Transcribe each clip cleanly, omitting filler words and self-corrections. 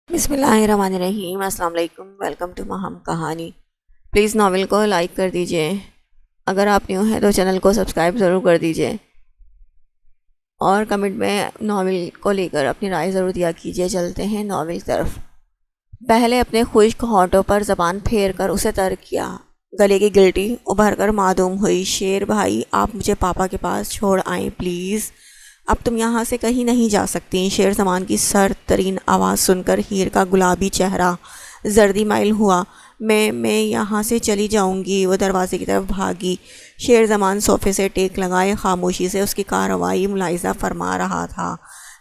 بسم اللہ الرحمن الرحیم۔ السلام علیکم، ویلکم ٹو مہم کہانی۔ پلیز ناول کو لائک کر دیجئے، اگر آپ نیو ہیں تو چینل کو سبسکرائب ضرور کر دیجئے، اور کمنٹ میں ناول کو لے کر اپنی رائے ضرور دیا کیجئے۔ چلتے ہیں ناول کی طرف۔ پہلے اپنے خشک ہونٹوں پر زبان پھیر کر اسے ترک کیا۔ گلے کی گلٹی ابھر کر معدوم ہوئی۔ شیر بھائی، آپ مجھے پاپا کے پاس چھوڑ آئیں پلیز، اب تم یہاں سے کہیں نہیں جا سکتی۔ شیر زمان کی سرد ترین آواز سن کر ہیر کا گلابی چہرہ زردی مائل ہوا۔ میں یہاں سے چلی جاؤں گی۔ وہ دروازے کی طرف بھاگی۔ شیر زمان صوفے سے ٹیک لگائے خاموشی سے اس کی کارروائی ملاحظہ فرما رہا تھا۔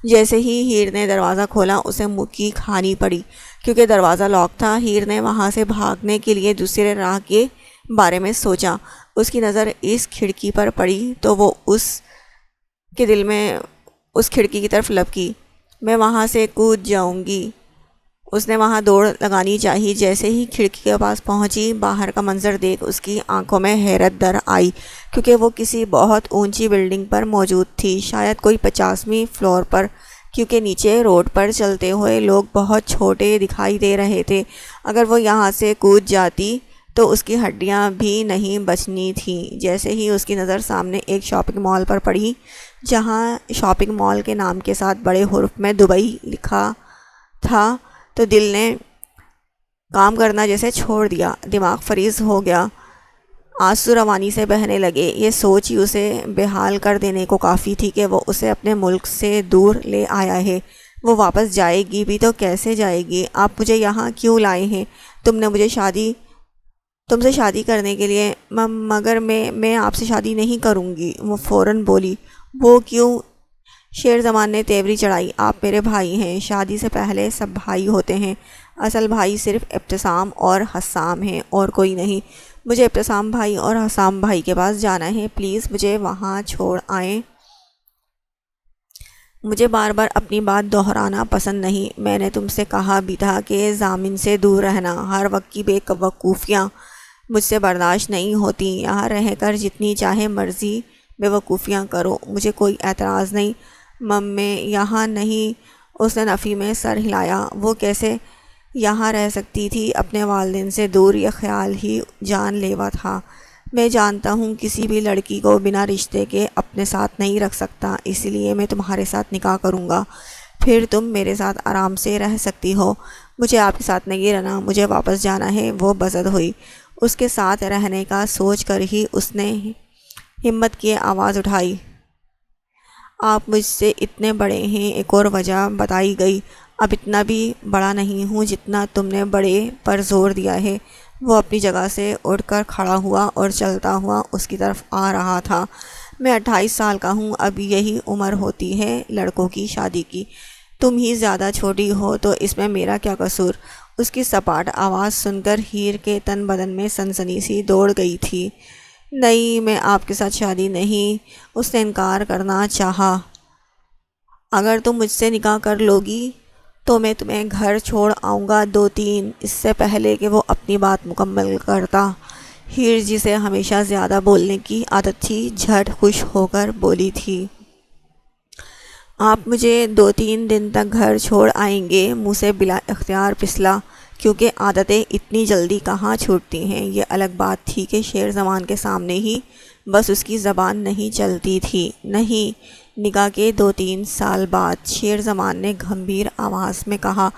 جیسے ہی ہیر نے دروازہ کھولا اسے مکی کھانی پڑی، کیونکہ دروازہ لاک تھا۔ ہیر نے وہاں سے بھاگنے کے لیے دوسرے راہ کے بارے میں سوچا۔ اس کی نظر اس کھڑکی پر پڑی تو وہ اس کے دل میں اس کھڑکی کی طرف لپکی۔ میں وہاں سے کود جاؤں گی۔ اس نے وہاں دوڑ لگانی چاہی۔ جیسے ہی کھڑکی کے پاس پہنچی، باہر کا منظر دیکھ اس کی آنکھوں میں حیرت در آئی، کیونکہ وہ کسی بہت اونچی بلڈنگ پر موجود تھی، شاید کوئی 50ویں فلور پر، کیونکہ نیچے روڈ پر چلتے ہوئے لوگ بہت چھوٹے دکھائی دے رہے تھے۔ اگر وہ یہاں سے کود جاتی تو اس کی ہڈیاں بھی نہیں بچنی تھیں۔ جیسے ہی اس کی نظر سامنے ایک شاپنگ مال پر پڑی، جہاں شاپنگ مال کے نام کے ساتھ بڑے حروف میں دبئی لکھا تھا، تو دل نے کام کرنا جیسے چھوڑ دیا، دماغ فریز ہو گیا، آنسو روانی سے بہنے لگے۔ یہ سوچ ہی اسے بے حال کر دینے کو کافی تھی کہ وہ اسے اپنے ملک سے دور لے آیا ہے۔ وہ واپس جائے گی بھی تو کیسے جائے گی؟ آپ مجھے یہاں کیوں لائے ہیں؟ تم سے شادی کرنے کے لیے، مگر میں آپ سے شادی نہیں کروں گی، وہ فوراً بولی۔ وہ کیوں؟ شیر زمان نے تیوری چڑھائی۔ آپ میرے بھائی ہیں، شادی سے پہلے سب بھائی ہوتے ہیں، اصل بھائی صرف ابتسام اور حسام ہیں اور کوئی نہیں۔ مجھے ابتسام بھائی اور حسام بھائی کے پاس جانا ہے، پلیز مجھے وہاں چھوڑ آئیں۔ مجھے بار بار اپنی بات دہرانا پسند نہیں۔ میں نے تم سے کہا بھی تھا کہ ضامن سے دور رہنا۔ ہر وقت کی بے وقوفیاں مجھ سے برداشت نہیں ہوتی۔ یہاں رہ کر جتنی چاہے مرضی بے وقوفیاں کرو، مجھے کوئی اعتراض نہیں۔ میں یہاں نہیں، اس نے نفی میں سر ہلایا۔ وہ کیسے یہاں رہ سکتی تھی اپنے والدین سے دور؟ یہ خیال ہی جان لیوا تھا۔ میں جانتا ہوں کسی بھی لڑکی کو بنا رشتے کے اپنے ساتھ نہیں رکھ سکتا، اس لیے میں تمہارے ساتھ نکاح کروں گا، پھر تم میرے ساتھ آرام سے رہ سکتی ہو۔ مجھے آپ کے ساتھ نہیں رہنا، مجھے واپس جانا ہے۔ وہ بزد ہوئی۔ اس کے ساتھ رہنے کا سوچ کر ہی اس نے ہمت کی آواز اٹھائی۔ آپ مجھ سے اتنے بڑے ہیں، ایک اور وجہ بتائی گئی۔ اب اتنا بھی بڑا نہیں ہوں جتنا تم نے بڑے پر زور دیا ہے۔ وہ اپنی جگہ سے اٹھ کر کھڑا ہوا اور چلتا ہوا اس کی طرف آ رہا تھا۔ میں 28 سال کا ہوں، اب یہی عمر ہوتی ہے لڑکوں کی شادی کی۔ تم ہی زیادہ چھوٹی ہو تو اس میں میرا کیا قصور؟ اس کی سپاٹ آواز سن کر ہیر کے تن بدن میں سنسنی سی دوڑ گئی تھی۔ نہیں، میں آپ کے ساتھ شادی نہیں، اس نے انکار کرنا چاہا۔ اگر تم مجھ سے نکاح کر لوگی تو میں تمہیں گھر چھوڑ آؤں گا 2-3۔ اس سے پہلے کہ وہ اپنی بات مکمل کرتا، ہیر جسے ہمیشہ زیادہ بولنے کی عادت تھی، جھٹ خوش ہو کر بولی تھی۔ آپ مجھے 2-3 دن تک گھر چھوڑ آئیں گے؟ منہ سے بلا اختیار پھسلا، کیونکہ عادتیں اتنی جلدی کہاں چھوٹتی ہیں۔ یہ الگ بات تھی کہ شیر زمان کے سامنے ہی بس اس کی زبان نہیں چلتی تھی۔ نہیں، نکاح کے 2-3 سال بعد، شیر زمان نے گمبھیر آواز میں کہا۔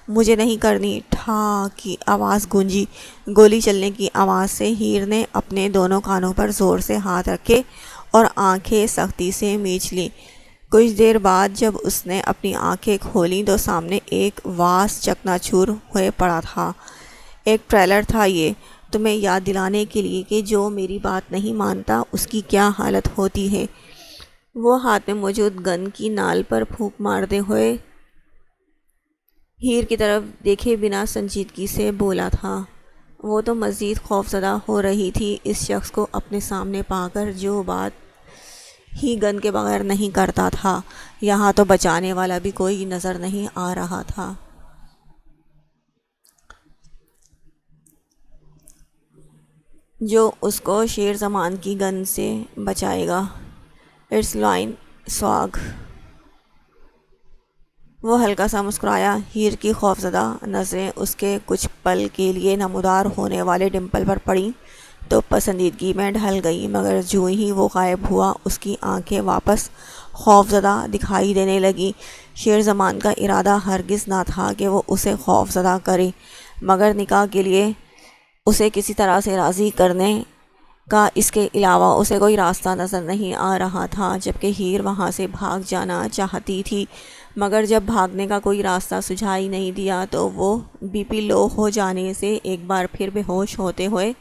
مجھے نہیں کرنی، ٹھا کی آواز گونجی۔ گولی چلنے کی آواز سے ہیر نے اپنے دونوں کانوں پر زور سے ہاتھ رکھے اور آنکھیں سختی سے میچ لیں۔ کچھ دیر بعد جب اس نے اپنی آنکھیں کھولیں تو سامنے ایک واس چکنا چور ہوئے پڑا تھا۔ ایک ٹریلر تھا یہ، تمہیں یاد دلانے کے لیے کہ جو میری بات نہیں مانتا اس کی کیا حالت ہوتی ہے۔ وہ ہاتھ میں موجود گن کی نال پر پھونک مارتے ہوئے ہیر کی طرف دیکھے بنا سنجیدگی سے بولا تھا۔ وہ تو مزید خوفزدہ ہو رہی تھی اس شخص کو اپنے سامنے پا کر جو بات ہی گن کے بغیر نہیں کرتا تھا۔ یہاں تو بچانے والا بھی کوئی نظر نہیں آ رہا تھا۔ جو اس کو شیر زمان کی گن سے بچائے گا۔ اٹس لائن سواگ۔ وہ ہلکا سا مسکرایا۔ ہیر کی خوفزدہ نظریں اس کے کچھ پل کے لیے نمودار ہونے والے ڈمپل پر پڑیں تو پسندیدگی میں ڈھل گئی، مگر جوں ہی وہ غائب ہوا اس کی آنکھیں واپس خوفزدہ دکھائی دینے لگیں۔ شیرزمان کا ارادہ ہرگز نہ تھا کہ وہ اسے خوفزدہ کرے، مگر نکاح کے لیے اسے کسی طرح سے راضی کرنے کا اس کے علاوہ اسے کوئی راستہ نظر نہیں آ رہا تھا۔ جبکہ ہیر وہاں سے بھاگ جانا چاہتی تھی، مگر جب بھاگنے کا کوئی راستہ سجھائی نہیں دیا تو وہ بی پی لو ہو جانے سے ایک بار پھر بے ہوش ہوتے ہوئے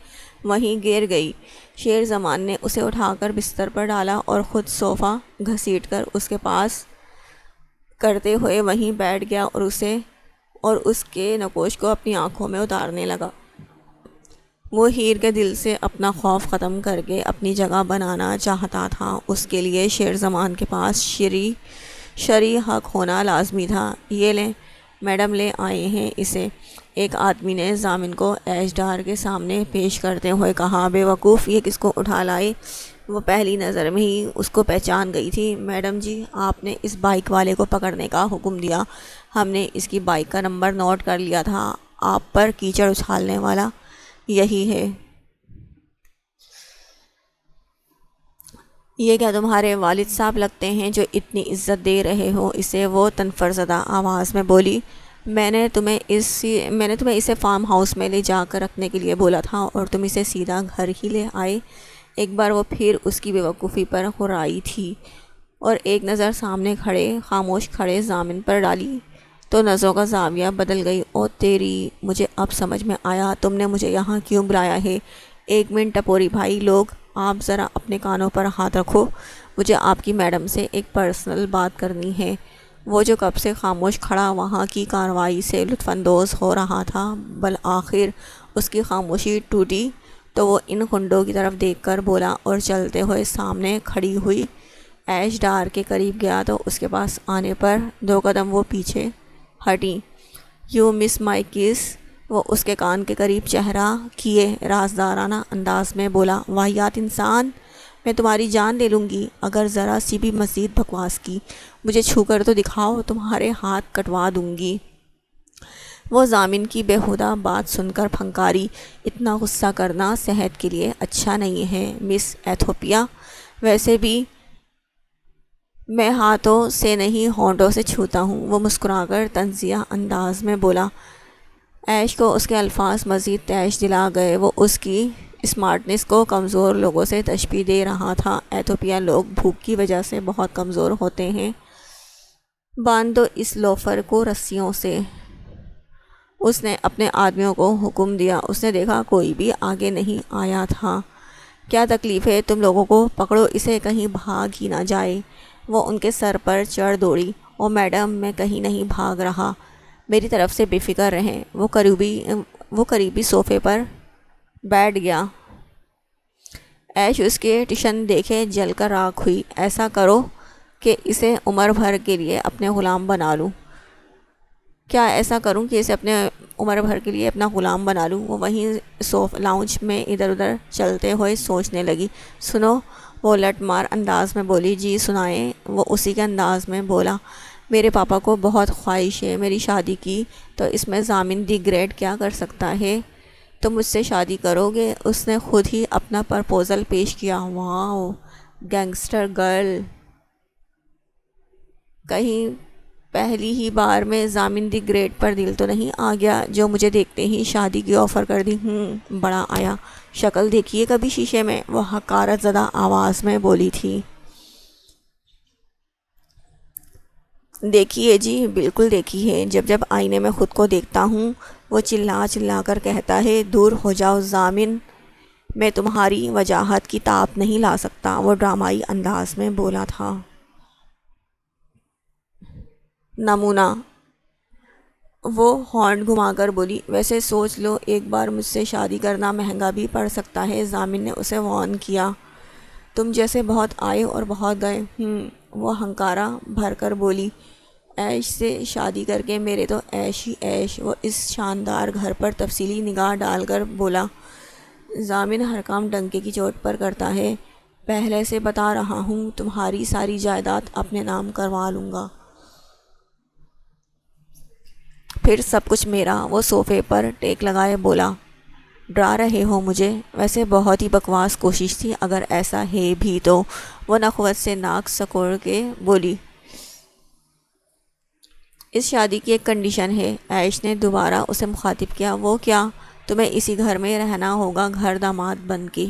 وہیں گر گئی۔ شیرزمان نے اسے اٹھا کر بستر پر ڈالا اور خود صوفہ گھسیٹ کر اس کے پاس کرتے ہوئے وہیں بیٹھ گیا اور اس کے نقوش کو اپنی آنکھوں میں اتارنے لگا۔ وہ ہیر کے دل سے اپنا خوف ختم کر کے اپنی جگہ بنانا چاہتا تھا۔ اس کے لیے شیرزمان کے پاس شرعی حق ہونا لازمی تھا۔ یہ لیں میڈم لے آئے ہیں اسے، ایک آدمی نے ضامن کو ایش ڈار کے سامنے پیش کرتے ہوئے کہا۔ بے وقوف، یہ کس کو اٹھا لائے؟ وہ پہلی نظر میں ہی اس کو پہچان گئی تھی۔ میڈم جی، آپ نے اس بائک والے کو پکڑنے کا حکم دیا، ہم نے اس کی بائک کا نمبر نوٹ کر لیا تھا، آپ پر کیچڑ اچھالنے والا یہی ہے۔ یہ کیا تمہارے والد صاحب لگتے ہیں جو اتنی عزت دے رہے ہو اسے؟ وہ تنفرزدہ آواز میں بولی۔ میں نے تمہیں اسے فارم ہاؤس میں لے جا کر رکھنے کے لیے بولا تھا اور تم اسے سیدھا گھر ہی لے آئے۔ ایک بار وہ پھر اس کی بے وقوفی پر ہرائی تھی اور ایک نظر سامنے خاموش کھڑے ضامن پر ڈالی تو نظروں کا زاویہ بدل گئی۔ او تیری، مجھے اب سمجھ میں آیا تم نے مجھے یہاں کیوں بلایا ہے۔ ایک منٹ ٹپوری بھائی لوگ، آپ ذرا اپنے کانوں پر ہاتھ رکھو، مجھے آپ کی میڈم سے ایک پرسنل بات کرنی ہے۔ وہ جو کب سے خاموش کھڑا وہاں کی کارروائی سے لطف اندوز ہو رہا تھا، بالآخر اس کی خاموشی ٹوٹی تو وہ ان خنڈوں کی طرف دیکھ کر بولا اور چلتے ہوئے سامنے کھڑی ہوئی ایش ڈار کے قریب گیا تو اس کے پاس آنے پر 2 قدم وہ پیچھے ہٹی۔ یو مس مائی کس، وہ اس کے کان کے قریب چہرہ کیے رازدارانہ انداز میں بولا۔ واہیات انسان، میں تمہاری جان لے لوں گی اگر ذرا سی بھی مزید بکواس کی، مجھے چھو کر تو دکھاؤ، تمہارے ہاتھ کٹوا دوں گی۔ وہ ضامن کی بیہودہ بات سن کر پھنکاری۔ اتنا غصہ کرنا صحت کے لیے اچھا نہیں ہے مس ایتھوپیا، ویسے بھی میں ہاتھوں سے نہیں ہونٹوں سے چھوتا ہوں، وہ مسکرا کر طنزیہ انداز میں بولا۔ ایش کو اس کے الفاظ مزید تیش دلا گئے، وہ اس کی اسمارٹنس کو کمزور لوگوں سے تشبیہ دے رہا تھا۔ ایتھوپیا لوگ بھوک کی وجہ سے بہت کمزور ہوتے ہیں، باندھ دو اس لوفر کو رسیوں سے۔ اس نے اپنے آدمیوں کو حکم دیا۔ اس نے دیکھا کوئی بھی آگے نہیں آیا تھا۔ کیا تکلیف ہے تم لوگوں کو؟ پکڑو اسے، کہیں بھاگ ہی نہ جائے۔ وہ ان کے سر پر چڑھ دوڑی۔ او میڈم، میں کہیں نہیں بھاگ رہا، میری طرف سے بے فکر رہیں۔ وہ قریبی صوفے پر بیٹھ گیا۔ ایش اس کے ٹشن دیکھے جل کر راکھ ہوئی۔ ایسا کرو کہ اسے عمر بھر کے لیے اپنے غلام بنا لوں۔ کیا ایسا کروں کہ اسے اپنے عمر بھر کے لیے اپنا غلام بنا لوں؟ وہ وہیں لاؤنج میں ادھر ادھر چلتے ہوئے سوچنے لگی۔ سنو، وہ لٹ مار انداز میں بولی۔ جی سنائیں، وہ اسی کے انداز میں بولا۔ میرے پاپا کو بہت خواہش ہے میری شادی کی، تو اس میں ضامن دی گریٹ کیا کر سکتا ہے؟ تم مجھ سے شادی کرو گے؟ اس نے خود ہی اپنا پرپوزل پیش کیا۔ واو، گینگسٹر گرل! کہیں پہلی ہی بار میں ضامن دی گریٹ پر دل تو نہیں آ گیا جو مجھے دیکھتے ہی شادی کی آفر کر دی؟ بڑا آیا، شکل دیکھیے کبھی شیشے میں، وہ حقارت زدہ آواز میں بولی تھی۔ دیکھیے جی، بالکل دیکھی ہے، جب جب آئینے میں خود کو دیکھتا ہوں وہ چلا چلا کر کہتا ہے دور ہو جاؤ ضامن، میں تمہاری وجاہت کی تاب نہیں لا سکتا، وہ ڈرامائی انداز میں بولا تھا۔ نمونہ، وہ ہارن گھما کر بولی۔ ویسے سوچ لو، ایک بار مجھ سے شادی کرنا مہنگا بھی پڑ سکتا ہے، ضامن نے اسے وارن کیا۔ تم جیسے بہت آئے اور بہت گئے۔ وہ ہنکارا بھر کر بولی۔ ایش سے شادی کر کے میرے تو ایش ہی ایش۔ وہ اس شاندار گھر پر تفصیلی نگاہ ڈال کر بولا۔ ضامن ہر کام ڈنکے کی چوٹ پر کرتا ہے، پہلے سے بتا رہا ہوں، تمہاری ساری جائیداد اپنے نام کروا لوں گا۔ پھر سب کچھ میرا۔ وہ صوفے پر ٹیک لگائے بولا، ڈرا رہے ہو مجھے؟ ویسے بہت ہی بکواس کوشش تھی، اگر ایسا ہے بھی تو۔ وہ نخوت سے ناک سکوڑ کے بولی، اس شادی کی ایک کنڈیشن ہے۔ عائش نے دوبارہ اسے مخاطب کیا، وہ کیا؟ تمہیں اسی گھر میں رہنا ہوگا گھر داماد بن کے۔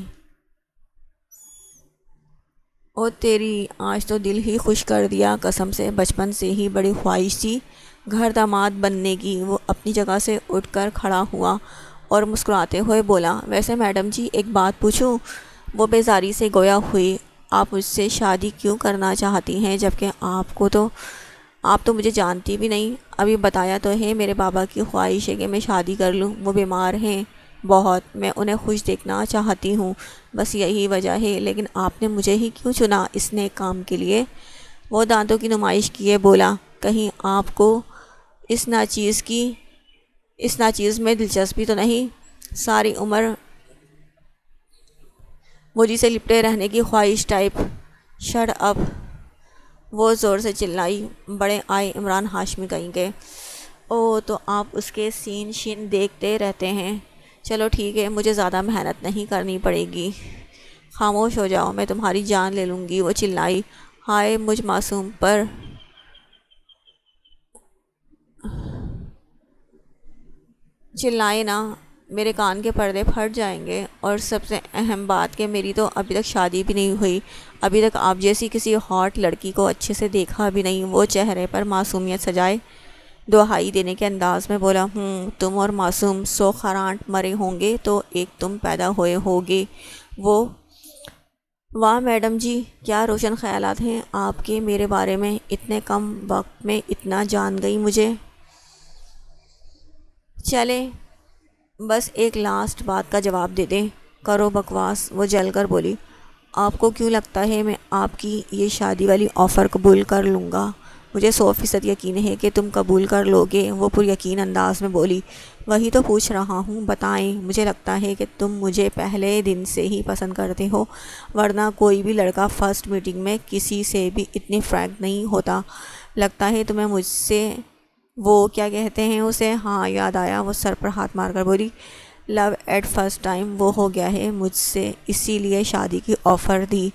او تیری، آج تو دل ہی خوش کر دیا، قسم سے بچپن سے ہی بڑی خواہش تھی گھر داماد بننے کی۔ وہ اپنی جگہ سے اٹھ کر کھڑا ہوا اور مسکراتے ہوئے بولا، ویسے میڈم جی ایک بات پوچھوں؟ وہ بیزاری سے گویا ہوئی، آپ مجھ سے شادی کیوں کرنا چاہتی ہیں جبکہ آپ تو مجھے جانتی بھی نہیں؟ ابھی بتایا تو ہے میرے بابا کی خواہش ہے کہ میں شادی کر لوں، وہ بیمار ہیں بہت، میں انہیں خوش دیکھنا چاہتی ہوں، بس یہی وجہ ہے۔ لیکن آپ نے مجھے ہی کیوں چنا اس نیک کام کے لیے؟ وہ دانتوں کی نمائش کیے بولا، کہیں آپ کو اس ناچیز میں دلچسپی تو نہیں؟ ساری عمر مجھے سے لپٹے رہنے کی خواہش ٹائپ؟ Shut up! وہ زور سے چلائی، بڑے آئے عمران ہاشمی کہیں گے۔ او تو آپ اس کے سین شین دیکھتے رہتے ہیں؟ چلو ٹھیک ہے، مجھے زیادہ محنت نہیں کرنی پڑے گی، خاموش ہو جاؤ، میں تمہاری جان لے لوں گی۔ وہ چلائی، ہائے مجھ معصوم پر! چلائے نا، میرے کان کے پردے پھٹ جائیں گے۔ اور سب سے اہم بات کہ میری تو ابھی تک شادی بھی نہیں ہوئی، ابھی تک آپ جیسی کسی ہاٹ لڑکی کو اچھے سے دیکھا بھی نہیں۔ وہ چہرے پر معصومیت سجائے دہائی دینے کے انداز میں بولا، تم اور معصوم 100 خرانٹ مرے ہوں گے تو ایک تم پیدا ہوئے ہوگے۔ وہ، واہ میڈم جی، کیا روشن خیالات ہیں آپ کے میرے بارے میں، اتنے کم وقت میں اتنا جان گئی مجھے۔ چلیں بس ایک لاسٹ بات کا جواب دے دیں، کرو بکواس۔ وہ جل کر بولی، آپ کو کیوں لگتا ہے میں آپ کی یہ شادی والی آفر قبول کر لوں گا؟ مجھے 100% یقین ہے کہ تم قبول کر لو گے۔ وہ پر یقین انداز میں بولی، وہی تو پوچھ رہا ہوں، بتائیں۔ مجھے لگتا ہے کہ تم مجھے پہلے دن سے ہی پسند کرتے ہو، ورنہ کوئی بھی لڑکا فرسٹ میٹنگ میں کسی سے بھی اتنی فرینک نہیں ہوتا۔ لگتا ہے تمہیں مجھ سے وہ کیا کہتے ہیں اسے، ہاں یاد آیا۔ وہ سر پر ہاتھ مار کر بولی، لو ایٹ فرسٹ ٹائم وہ ہو گیا ہے مجھ سے، اسی لیے شادی کی آفر دی۔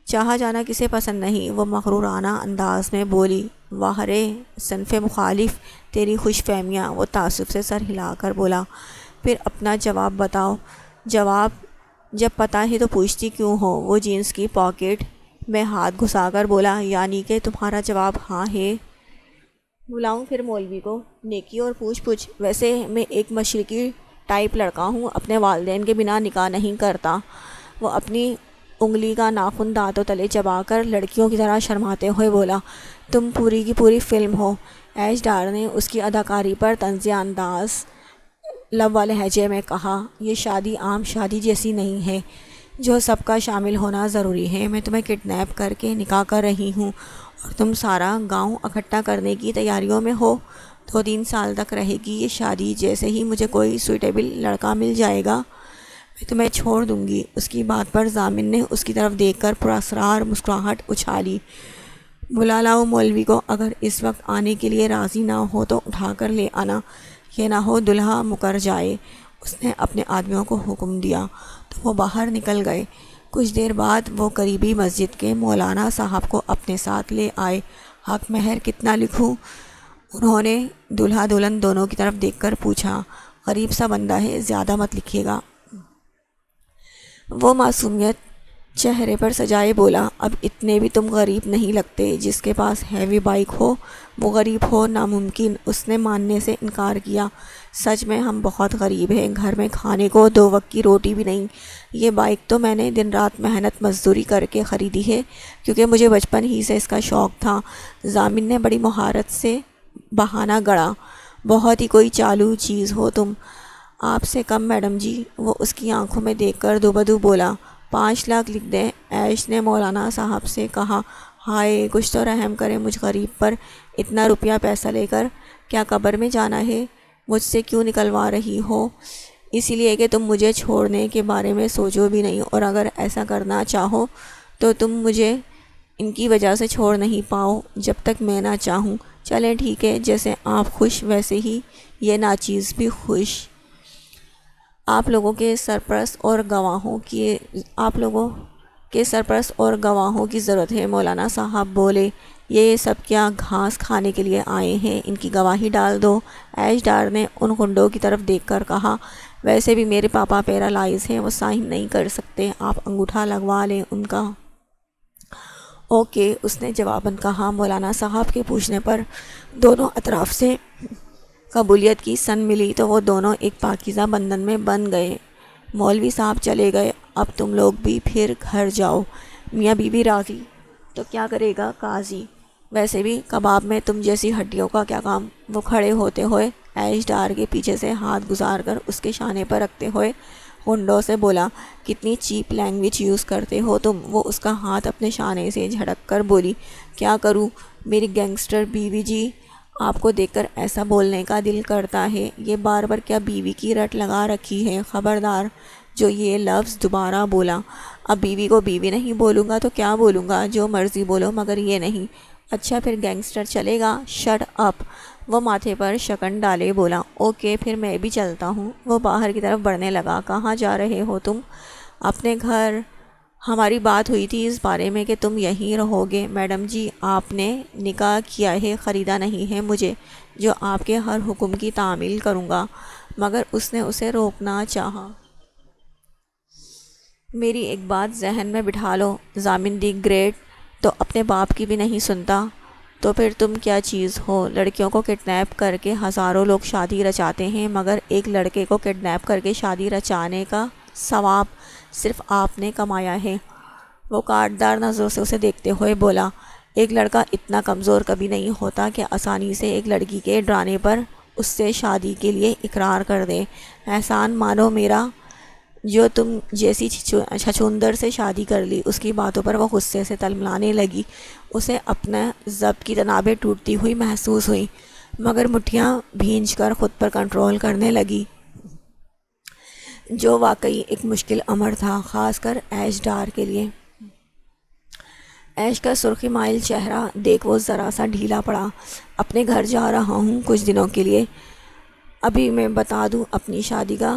چاہا جانا کسے پسند نہیں؟ وہ مغرورانہ انداز میں بولی، واہ رے صنف مخالف، تیری خوش فہمیاں۔ وہ تعصب سے سر ہلا کر بولا، پھر اپنا جواب بتاؤ۔ جواب جب پتہ ہے تو پوچھتی کیوں ہو؟ وہ جینس کی پاکٹ میں ہاتھ گھسا کر بولا، یعنی کہ تمہارا جواب ہاں ہے؟ بلاؤں پھر مولوی کو؟ نیکی اور پوچھ۔ ویسے میں ایک مشرقی ٹائپ لڑکا ہوں، اپنے والدین کے بنا نکاح نہیں کرتا۔ وہ اپنی انگلی کا ناخن دانتوں تلے چبا کر لڑکیوں کی طرح شرماتے ہوئے بولا، تم پوری کی پوری فلم ہو۔ عائش ڈار نے اس کی اداکاری پر طنزیہ انداز لب والے لہجے میں کہا، یہ شادی عام شادی جیسی نہیں ہے جو سب کا شامل ہونا ضروری ہے۔ میں تمہیں کڈنیپ کر کے نکاح کر رہی ہوں اور تم سارا گاؤں اکٹھا کرنے کی تیاریوں میں ہو۔ 2-3 سال تک رہے گی یہ شادی، جیسے ہی مجھے کوئی سوٹیبل لڑکا مل جائے گا میں تمہیں چھوڑ دوں گی۔ اس کی بات پر ضامن نے اس کی طرف دیکھ کر پراسرار مسکراہٹ اچھالی، بلا لاؤ مولوی کو، اگر اس وقت آنے کے لیے راضی نہ ہو تو اٹھا کر لے آنا، یہ نہ ہو دلہا مکر جائے۔ اس نے اپنے آدمیوں کو حکم دیا تو وہ باہر نکل گئے۔ کچھ دیر بعد وہ قریبی مسجد کے مولانا صاحب کو اپنے ساتھ لے آئے۔ حق مہر کتنا لکھوں؟ انہوں نے دلہا دلہن دونوں کی طرف دیکھ کر پوچھا۔ غریب سا بندہ ہے، زیادہ مت لکھیے گا۔ وہ معصومیت چہرے پر سجائے بولا، اب اتنے بھی تم غریب نہیں لگتے، جس کے پاس ہیوی بائک ہو وہ غریب ہو ناممکن۔ اس نے ماننے سے انکار کیا، سچ میں ہم بہت غریب ہیں، گھر میں کھانے کو 2 وقت کی روٹی بھی نہیں۔ یہ بائک تو میں نے دن رات محنت مزدوری کر کے خریدی ہے، کیونکہ مجھے بچپن ہی سے اس کا شوق تھا۔ ضامن نے بڑی مہارت سے بہانہ گڑھا، بہت ہی کوئی چالو چیز ہو تم۔ آپ سے کم میڈم جی، وہ اس کی آنکھوں میں دیکھ کر دوبدو بولا۔ 5 لاکھ لکھ دیں، عائش نے مولانا صاحب سے کہا۔ ہائے کچھ تو رحم کرے مجھ غریب پر، اتنا روپیہ پیسہ لے کر کیا قبر میں جانا ہے؟ مجھ سے کیوں نکلوا رہی ہو؟ اسی لیے کہ تم مجھے چھوڑنے کے بارے میں سوچو بھی نہیں، اور اگر ایسا کرنا چاہو تو تم مجھے ان کی وجہ سے چھوڑ نہیں پاؤ جب تک میں نہ چاہوں، چلیں ٹھیک ہے، جیسے آپ خوش ویسے ہی یہ ناچیز بھی خوش۔ آپ لوگوں کے سرپرست اور گواہوں کی ضرورت ہے۔ مولانا صاحب بولے، یہ سب کیا گھاس کھانے کے لیے آئے ہیں؟ ان کی گواہی ڈال دو۔ ایش ڈار نے ان گنڈوں کی طرف دیکھ کر کہا، ویسے بھی میرے پاپا پیرالائز ہیں، وہ سائن نہیں کر سکتے، آپ انگوٹھا لگوا لیں ان کا۔ اوکے، اس نے جواباً کہا۔ مولانا صاحب کے پوچھنے پر دونوں اطراف سے قبولیت کی سن ملی تو وہ دونوں ایک پاکیزہ بندھن میں بن گئے۔ مولوی صاحب چلے گئے، اب تم لوگ بھی پھر گھر جاؤ۔ میاں بیوی راضی تو کیا کرے گا قاضی، ویسے بھی کباب میں تم جیسی ہڈیوں کا کیا کام۔ وہ کھڑے ہوتے ہوئے ایش ڈار کے پیچھے سے ہاتھ گزار کر اس کے شانے پر رکھتے ہوئے گنڈوں سے بولا، کتنی چیپ لینگویج یوز کرتے ہو تم۔ وہ اس کا ہاتھ اپنے شانے سے جھڑک کر بولی، کیا کروں میری گینگسٹر بیوی جی، آپ کو دیکھ کر ایسا بولنے کا دل کرتا ہے۔ یہ بار بار کیا بیوی کی رٹ لگا رکھی ہے، خبردار جو یہ لفظ دوبارہ بولا۔ اب بیوی کو بیوی نہیں بولوں گا تو کیا بولوں گا، جو مرضی بولو مگر یہ نہیں۔ اچھا پھر گینگسٹر چلے گا، شٹ اپ۔ وہ ماتھے پر شکن ڈالے بولا، اوکے پھر میں بھی چلتا ہوں۔ وہ باہر کی طرف بڑھنے لگا، کہاں جا رہے ہو تم؟ اپنے گھر، ہماری بات ہوئی تھی اس بارے میں کہ تم یہیں رہو گے۔ میڈم جی آپ نے نکاح کیا ہے، خریدا نہیں ہے مجھے جو آپ کے ہر حکم کی تعمیل کروں گا۔ مگر اس نے اسے روکنا چاہا۔ میری ایک بات ذہن میں بٹھا لو، ضامن دی گریٹ تو اپنے باپ کی بھی نہیں سنتا، تو پھر تم کیا چیز ہو؟ لڑکیوں کو کڈنیپ کر کے ہزاروں لوگ شادی رچاتے ہیں، مگر ایک لڑکے کو کڈنیپ کر کے شادی رچانے کا ثواب صرف آپ نے کمایا ہے۔ وہ کاٹدار نظروں سے اسے دیکھتے ہوئے بولا، ایک لڑکا اتنا کمزور کبھی نہیں ہوتا کہ آسانی سے ایک لڑکی کے ڈرانے پر اس سے شادی کے لیے اقرار کر دے۔ احسان مانو میرا، جو تم جیسی چھچوندر سے شادی کر لی۔ اس کی باتوں پر وہ غصے سے تلملانے لگی۔ اسے اپنا ضبط کی تنابیں ٹوٹتی ہوئی محسوس ہوئی، مگر مٹھیاں بھینج کر خود پر کنٹرول کرنے لگی، جو واقعی ایک مشکل امر تھا، خاص کر ایش ڈار کے لیے۔ ایش کا سرخی مائل چہرہ دیکھ وہ ذرا سا ڈھیلا پڑا۔ اپنے گھر جا رہا ہوں کچھ دنوں کے لیے، ابھی میں بتا دوں اپنی شادی کا،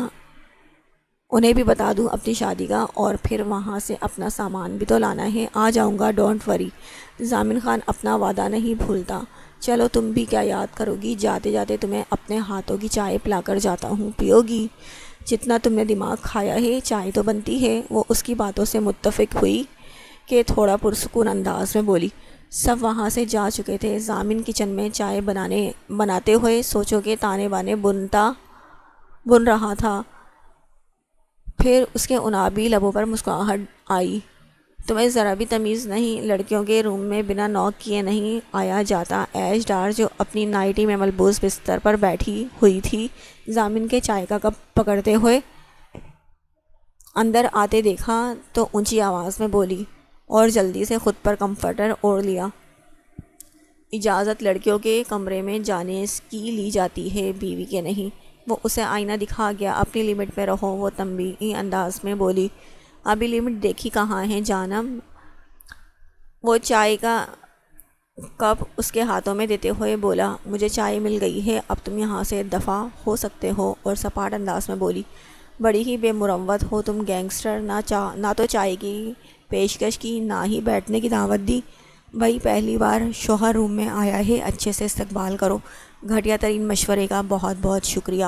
انہیں بھی بتا دوں اپنی شادی کا، اور پھر وہاں سے اپنا سامان بھی تو لانا ہے۔ آ جاؤں گا، ڈونٹ وری۔ ضامن خان اپنا وعدہ نہیں بھولتا۔ چلو تم بھی کیا یاد کرو گی، جاتے جاتے تمہیں اپنے ہاتھوں کی چائے پلا کر جاتا ہوں، پیو گی؟ جتنا تم نے دماغ کھایا ہے چائے تو بنتی ہے۔ وہ اس کی باتوں سے متفق ہوئی کہ تھوڑا پرسکون انداز میں بولی۔ سب وہاں سے جا چکے تھے۔ ضامن کچن میں چائے بناتے ہوئے سوچوں کے تانے بانے بن رہا تھا۔ پھر اس کے عنابی لبوں پر مسکراہٹ آئی، تمہیں ذرا بھی تمیز نہیں، لڑکیوں کے روم میں بنا نوک کیے نہیں آیا جاتا۔ ایش ڈار جو اپنی نائٹی میں ملبوس بستر پر بیٹھی ہوئی تھی، ضامن کے چائے کا کپ پکڑتے ہوئے اندر آتے دیکھا تو اونچی آواز میں بولی، اور جلدی سے خود پر کمفرٹر اوڑھ لیا۔ اجازت لڑکیوں کے کمرے میں جانے کی لی جاتی ہے، بیوی کے نہیں۔ وہ اسے آئینہ دکھا گیا، اپنی لمٹ میں رہو۔ وہ تنبیہی انداز میں بولی، ابھی لمٹ دیکھی کہاں ہے جانم۔ وہ چائے کا کپ اس کے ہاتھوں میں دیتے ہوئے بولا، مجھے چائے مل گئی ہے، اب تم یہاں سے دفع ہو سکتے ہو۔ اور سپاٹ انداز میں بولی، بڑی ہی بے مروت ہو تم گینگسٹر، نہ تو چائے کی پیشکش کی، نہ ہی بیٹھنے کی دعوت دی۔ بھائی پہلی بار شوہر روم میں آیا ہے، اچھے سے استقبال کرو۔ گھٹیا ترین مشورے کا بہت بہت شکریہ،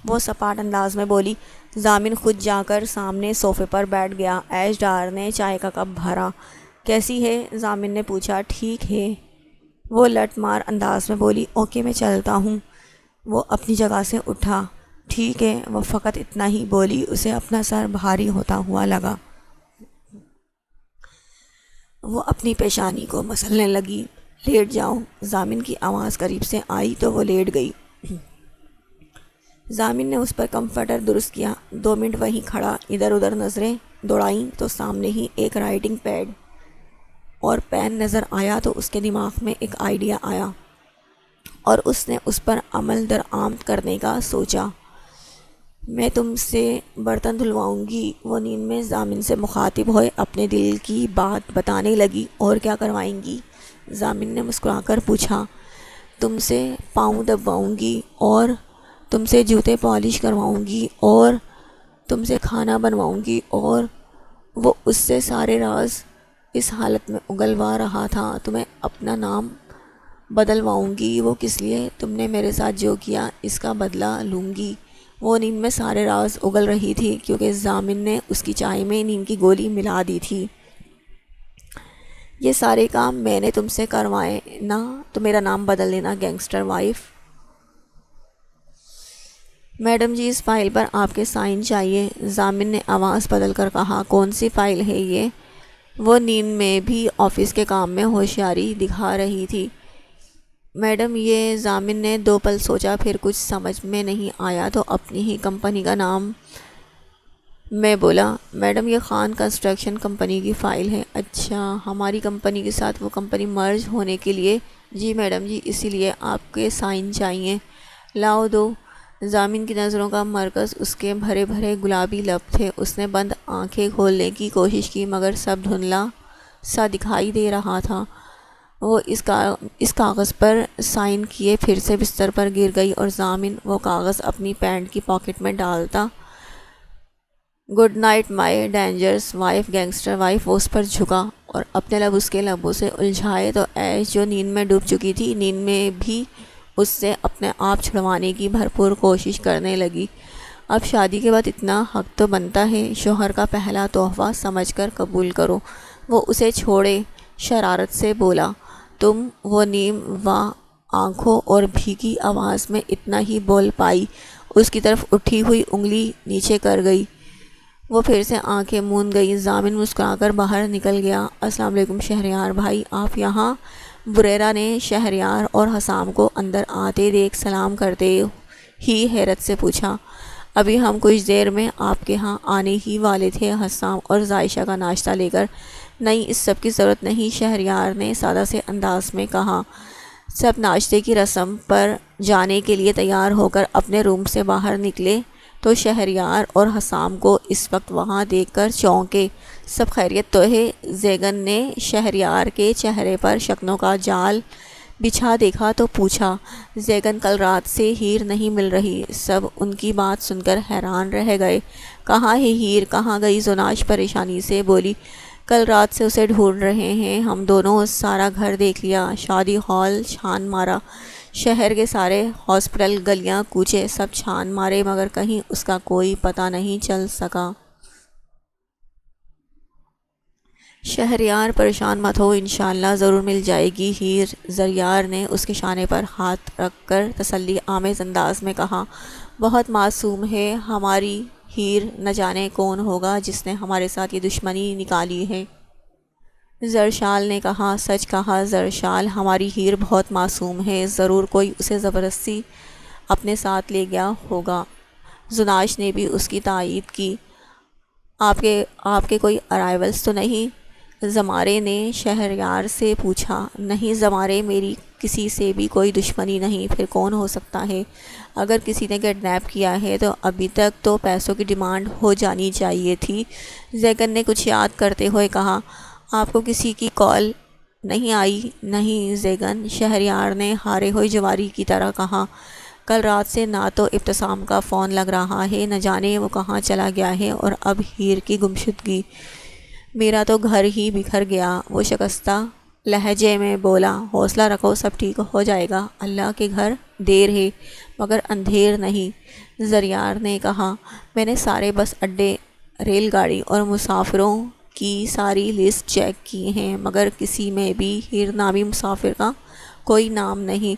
وہ سپاٹ انداز میں بولی۔ ضامن خود جا کر سامنے صوفے پر بیٹھ گیا۔ ایش ڈار نے چائے کا کپ بھرا۔ کیسی ہے؟ ضامن نے پوچھا۔ ٹھیک ہے، وہ لٹ مار انداز میں بولی۔ اوکے میں چلتا ہوں۔ وہ اپنی جگہ سے اٹھا۔ ٹھیک ہے، وہ فقط اتنا ہی بولی۔ اسے اپنا سر بھاری ہوتا ہوا لگا۔ وہ اپنی پیشانی کو مسلنے لگی۔ لیٹ جاؤ۔ ضامن کی آواز قریب سے آئی تو وہ لیٹ گئی۔ ضامن نے اس پر کمفرٹر درست کیا۔ 2 منٹ وہیں کھڑا، ادھر ادھر نظریں دوڑائیں تو سامنے ہی ایک رائٹنگ پیڈ اور پین نظر آیا تو اس کے دماغ میں ایک آئیڈیا آیا اور اس نے اس پر عمل درآمد کرنے کا سوچا۔ میں تم سے برتن دھلواؤں گی۔ وہ نیند میں ضامن سے مخاطب ہوئے اپنے دل کی بات بتانے لگی۔ اور کیا کروائیں گی؟ ضامن نے مسکرا کر پوچھا۔ تم سے پاؤں دبواؤں گی اور تم سے جوتے پالش کرواؤں گی اور تم سے کھانا بنواؤں گی، اور وہ اس سے سارے راز اس حالت میں اگلوا رہا تھا۔ تمہیں اپنا نام بدلواؤں گی، وہ کس لیے؟ تم نے میرے ساتھ جو کیا اس کا بدلہ لوں گی۔ وہ نیند میں سارے راز اگل رہی تھی کیونکہ ضامن نے اس کی چائے میں نیند کی گولی ملا دی تھی۔ یہ سارے کام میں نے تم سے کروائے نا، تو میرا نام بدل لینا گینگسٹر وائف۔ میڈم جی اس فائل پر آپ کے سائن چاہیے، ضامن نے آواز بدل کر کہا۔ کون سی فائل ہے یہ؟ وہ نیند میں بھی آفس کے کام میں ہوشیاری دکھا رہی تھی۔ میڈم یہ، ضامن نے 2 پل سوچا، پھر کچھ سمجھ میں نہیں آیا تو اپنی ہی کمپنی کا نام میں بولا، میڈم یہ خان کنسٹرکشن کمپنی کی فائل ہے۔ اچھا، ہماری کمپنی کے ساتھ وہ کمپنی مرج ہونے کے لیے؟ جی میڈم جی، اسی لیے آپ کے سائن چاہیے۔ لاؤ دو۔ ضامن کی نظروں کا مرکز اس کے بھرے بھرے گلابی لب تھے۔ اس نے بند آنکھیں کھولنے کی کوشش کی مگر سب دھندلا سا دکھائی دے رہا تھا۔ وہ اس کاغذ پر سائن کیے پھر سے بستر پر گر گئی اور ضامن وہ کاغذ اپنی پینٹ کی پاکٹ میں ڈالتا۔ گڈ نائٹ مائی ڈینجرس وائف، گینگسٹر وائف۔ وہ اس پر جھکا اور اپنے لب اس کے لبوں سے الجھائے تو ایش جو نیند میں ڈوب چکی تھی، نیند میں بھی اس سے اپنے آپ چھڑوانے کی بھرپور کوشش کرنے لگی۔ اب شادی کے بعد اتنا حق تو بنتا ہے، شوہر کا پہلا تحفہ سمجھ کر قبول کرو۔ وہ اسے چھوڑے شرارت سے بولا۔ تم؟ وہ نیم و آنکھوں اور بھیگی آواز میں اتنا ہی بول پائی۔ اس کی طرف اٹھی ہوئی انگلی نیچے کر گئی۔ وہ پھر سے آنکھیں موند گئی۔ ضامن مسکرا کر باہر نکل گیا۔ السلام علیکم شہریار بھائی، آپ یہاں؟ بریرہ نے شہریار اور حسام کو اندر آتے دیکھ سلام کرتے ہی حیرت سے پوچھا۔ ابھی ہم کچھ دیر میں آپ کے ہاں آنے ہی والے تھے، حسام اور عائشہ کا ناشتہ لے کر۔ نہیں، اس سب کی ضرورت نہیں، شہریار نے سادہ سے انداز میں کہا۔ سب ناشتے کی رسم پر جانے کے لیے تیار ہو کر اپنے روم سے باہر نکلے تو شہریار اور حسام کو اس وقت وہاں دیکھ کر چونکے۔ سب خیریت تو ہے؟ زیگن نے شہریار کے چہرے پر شکنوں کا جال بچھا دیکھا تو پوچھا۔ زیگن، کل رات سے ہیر نہیں مل رہی۔ سب ان کی بات سن کر حیران رہ گئے۔ کہاں ہے ہیر؟ کہاں گئی؟ زناش پریشانی سے بولی۔ کل رات سے اسے ڈھونڈ رہے ہیں ہم دونوں، سارا گھر دیکھ لیا، شادی ہال چھان مارا، شہر کے سارے ہاسپٹل، گلیاں کوچے سب چھان مارے مگر کہیں اس کا کوئی پتہ نہیں چل سکا۔ شہریار پریشان مت ہو، انشاءاللہ ضرور مل جائے گی ہیر، زریار نے اس کے شانے پر ہاتھ رکھ کر تسلی آمیز انداز میں کہا۔ بہت معصوم ہے ہماری ہیر، نہ جانے کون ہوگا جس نے ہمارے ساتھ یہ دشمنی نکالی ہے۔ زرشال نے کہا۔ سچ کہا زرشال، ہماری ہیر بہت معصوم ہے، ضرور کوئی اسے زبردستی اپنے ساتھ لے گیا ہوگا۔ زناش نے بھی اس کی تائید کی۔ آپ کے کوئی ارائیولز تو نہیں؟ زمارے نے شہریار سے پوچھا۔ نہیں زمارے، میری کسی سے بھی کوئی دشمنی نہیں، پھر کون ہو سکتا ہے؟ اگر کسی نے کڈنیپ کیا ہے تو ابھی تک تو پیسوں کی ڈیمانڈ ہو جانی چاہیے تھی۔ زیگن نے کچھ یاد کرتے ہوئے کہا۔ آپ کو کسی کی کال نہیں آئی؟ نہیں زیگن، شہریار نے ہارے ہوئے جواری کی طرح کہا۔ کل رات سے نہ تو ابتسام کا فون لگ رہا ہے، نہ جانے وہ کہاں چلا گیا ہے، اور اب ہیر کی گمشدگی، میرا تو گھر ہی بکھر گیا۔ وہ شکستہ لہجے میں بولا۔ حوصلہ رکھو، سب ٹھیک ہو جائے گا، اللہ کے گھر دیر ہے مگر اندھیر نہیں، زریار نے کہا۔ میں نے سارے بس اڈے، ریل گاڑی اور مسافروں کی ساری لسٹ چیک کی ہیں مگر کسی میں بھی ہیر نامی مسافر کا کوئی نام نہیں۔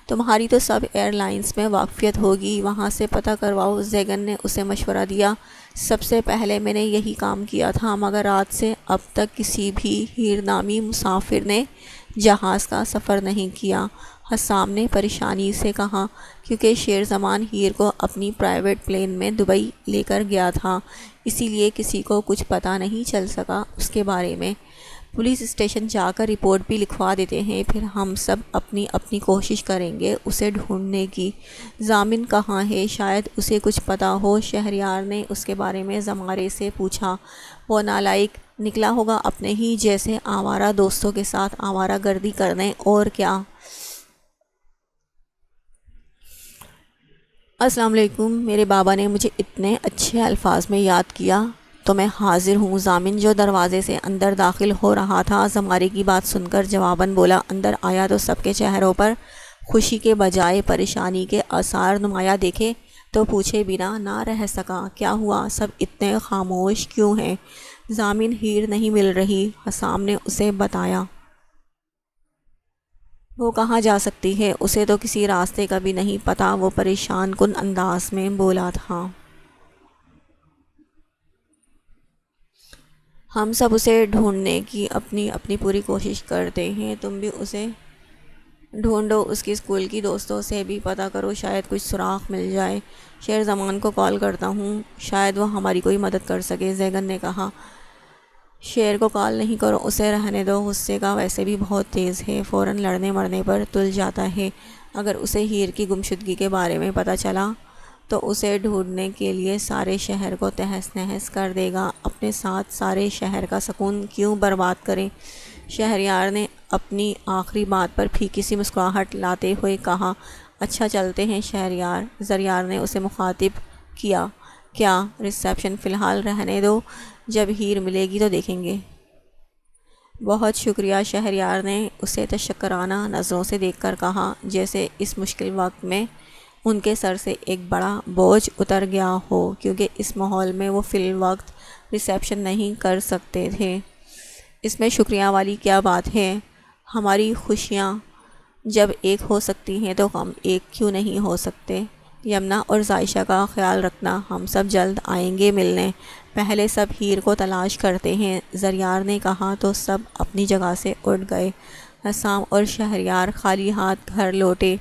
تمہاری تو سب ایئر لائنز میں واقفیت ہوگی، وہاں سے پتہ کرواؤ، زیگن نے اسے مشورہ دیا۔ سب سے پہلے میں نے یہی کام کیا تھا مگر رات سے اب تک کسی بھی ہیر نامی مسافر نے جہاز کا سفر نہیں کیا، حسام نے پریشانی سے کہا، کیونکہ شیر زمان ہیر کو اپنی پرائیویٹ پلین میں دبئی لے کر گیا تھا، اسی لیے کسی کو کچھ پتہ نہیں چل سکا اس کے بارے میں۔ پولیس اسٹیشن جا کر رپورٹ بھی لکھوا دیتے ہیں، پھر ہم سب اپنی اپنی کوشش کریں گے اسے ڈھونڈنے کی۔ ضامن کہاں ہے؟ شاید اسے کچھ پتہ ہو، شہریار نے اس کے بارے میں زمارے سے پوچھا۔ وہ نالائق نکلا ہوگا اپنے ہی جیسے آوارہ دوستوں کے ساتھ آوارہ گردی کرنے، اور کیا۔ السلام علیکم، میرے بابا نے مجھے اتنے اچھے الفاظ میں یاد کیا تو میں حاضر ہوں۔ ضامن جو دروازے سے اندر داخل ہو رہا تھا زماری کی بات سن کر جواباً بولا۔ اندر آیا تو سب کے چہروں پر خوشی کے بجائے پریشانی کے آثار نمایاں دیکھے تو پوچھے بنا نہ رہ سکا، کیا ہوا؟ سب اتنے خاموش کیوں ہیں؟ ضامن، ہیر نہیں مل رہی، حسام نے اسے بتایا۔ وہ کہاں جا سکتی ہے؟ اسے تو کسی راستے کا بھی نہیں پتہ، وہ پریشان کن انداز میں بولا تھا۔ ہم سب اسے ڈھونڈنے کی اپنی اپنی پوری کوشش کرتے ہیں، تم بھی اسے ڈھونڈو، اس کی اسکول کی دوستوں سے بھی پتہ کرو، شاید کچھ سراغ مل جائے۔ شیر زمان کو کال کرتا ہوں، شاید وہ ہماری کوئی مدد کر سکے، زیگن نے کہا۔ شیر کو کال نہیں کرو، اسے رہنے دو، غصے کا ویسے بھی بہت تیز ہے، فوراً لڑنے مرنے پر تل جاتا ہے۔ اگر اسے ہیر کی گمشدگی کے بارے میں پتہ چلا تو اسے ڈھونڈنے کے لیے سارے شہر کو تہس نہس کر دے گا، اپنے ساتھ سارے شہر کا سکون کیوں برباد کرے؟ شہریار نے اپنی آخری بات پر پھیکی سی مسکراہٹ لاتے ہوئے کہا۔ اچھا چلتے ہیں شہریار، زریار نے اسے مخاطب کیا۔ کیا؟ ریسیپشن فی الحال رہنے دو، جب ہیر ملے گی تو دیکھیں گے۔ بہت شکریہ، شہریار نے اسے تشکرانہ نظروں سے دیکھ کر کہا، جیسے اس مشکل وقت میں ان کے سر سے ایک بڑا بوجھ اتر گیا ہو، کیونکہ اس ماحول میں وہ فی الوقت ریسیپشن نہیں کر سکتے تھے۔ اس میں شکریہ والی کیا بات ہے؟ ہماری خوشیاں جب ایک ہو سکتی ہیں تو ہم ایک کیوں نہیں ہو سکتے؟ یمنا اور ذائشہ کا خیال رکھنا، ہم سب جلد آئیں گے ملنے، پہلے سب ہیر کو تلاش کرتے ہیں، زریار نے کہا تو سب اپنی جگہ سے اٹھ گئے۔ حسام اور شہریار خالی ہاتھ گھر لوٹے۔